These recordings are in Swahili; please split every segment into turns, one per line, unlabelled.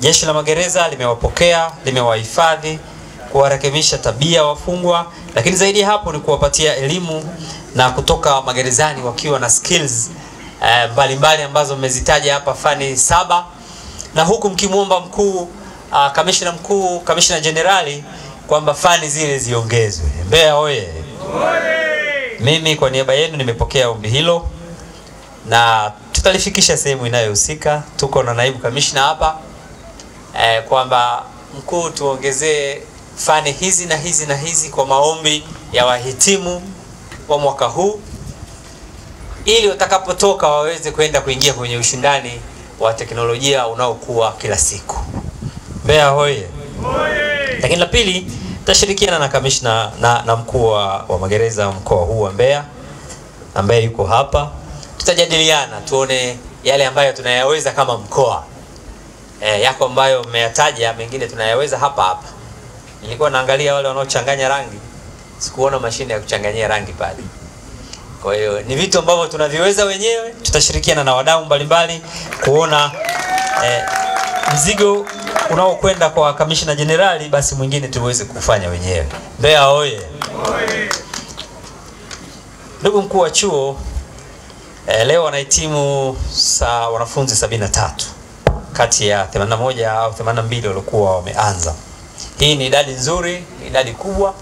Jeshi la Magereza limewapokea, limewahifadhi, kuwarekebisha tabia wafungwa, lakini zaidi hapo ni kuwapatia elimu na kutoka magerezani wakiwa na skills mbalimbali ambazo mmezitaja hapa, fani 7, na huku mkimuomba mkuu, kamishna generali kwamba fani zile ziongezwe. Mbeya oye! Mimi kwa niaba yenu nimepokea ombi hilo na tutalifikisha sehemu inayohusika. Tuko na naibu kamishna hapa kwamba mkuu, tuongezee fani hizi na hizi na hizi kwa maombi ya wahitimu wa mwaka huu, ili watakapotoka waweze kwenda kuingia kwenye ushindani wa teknolojia unaokuwa kila siku. Mbeya hoye! Lakini la pili, tutashirikiana na kamishna na mkuu wa magereza mkoa huu wa Mbeya ambaye yuko hapa. Tutajadiliana tuone yale ambayo tunayaweza kama mkoa. Yako ambayo mmeyataja, mengine tunayaweza hapa. Nilikuwa naangalia wale wanaochanganya rangi, sikuona mashine ya kuchanganyia rangi pale. Kwa hiyo ni vitu ambavyo tunaviweza wenyewe. Tutashirikiana na wadau mbalimbali kuona mzigo unaokwenda kwa kamishna generali, basi mwingine tuweze kufanya wenyewe. Mbeya oye! Ndugu mkuu wa chuo, leo wanahitimu wanafunzi 73 kati ya 81 au 82 waliokuwa wameanza. Hii ni idadi nzuri, ni idadi kubwa,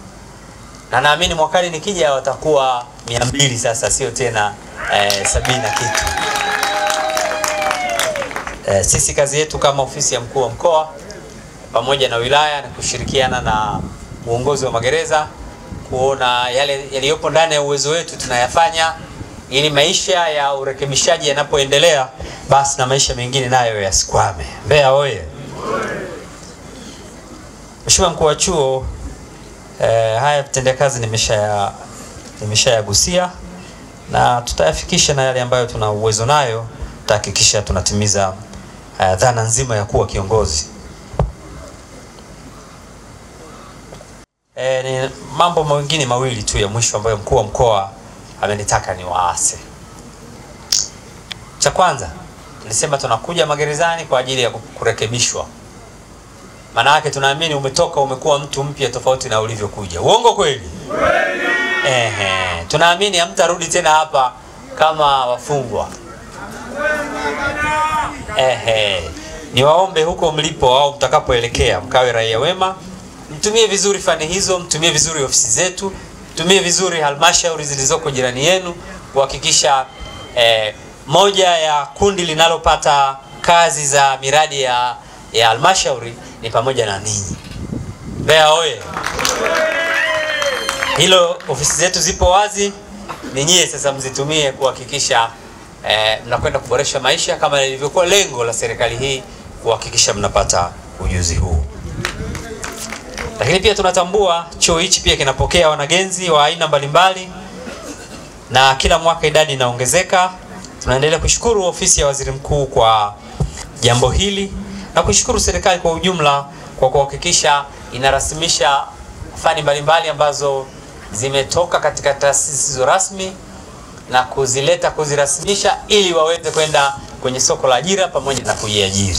na naamini mwakani nikija watakuwa 200 sasa, sio tena 70 na kitu. Sisi kazi yetu kama ofisi ya mkuu wa mkoa pamoja na wilaya na kushirikiana na uongozi wa magereza kuona yale yaliyopo ndani ya uwezo wetu tunayafanya, ili maisha ya urekebishaji yanapoendelea, basi na maisha mengine nayo yasikwame. Mbeya oye! Mheshimiwa mkuu wa chuo, haya vitendekazi nimeshayagusia na tutayafikisha, na yale ambayo tuna uwezo nayo tutahakikisha tunatimiza dhana nzima ya kuwa kiongozi. Ni mambo mengine mawili tu ya mwisho ambayo mkuu wa mkoa amenitaka niwaase. Cha kwanza, nilisema tunakuja magerezani kwa ajili ya kurekebishwa. Maana yake tunaamini umekuwa mtu mpya tofauti na ulivyokuja. Uongo kweli? Tunaamini hamtarudi tena hapa kama wafungwa. Niwaombe huko mlipo au mtakapoelekea mkawe raia wema. Mtumie vizuri fani hizo, mtumie vizuri ofisi zetu, mtumie vizuri halmashauri zilizoko jirani yenu, kuhakikisha moja ya kundi linalopata kazi za miradi ya halmashauri ni pamoja na ninyi. Mbeya oye! Hilo, ofisi zetu zipo wazi, ni nyie sasa mzitumie kuhakikisha mnakwenda kuboresha maisha kama lilivyokuwa lengo la serikali hii, kuhakikisha mnapata ujuzi huu. Lakini pia tunatambua chuo hichi pia kinapokea wanagenzi wa aina mbalimbali na kila mwaka idadi inaongezeka. Tunaendelea kushukuru ofisi ya waziri mkuu kwa jambo hili na kushukuru serikali kwa ujumla kwa kuhakikisha inarasimisha fani mbalimbali ambazo zimetoka katika taasisi rasmi na kuzirasimisha ili waweze kwenda kwenye soko la ajira pamoja na kujiajiri.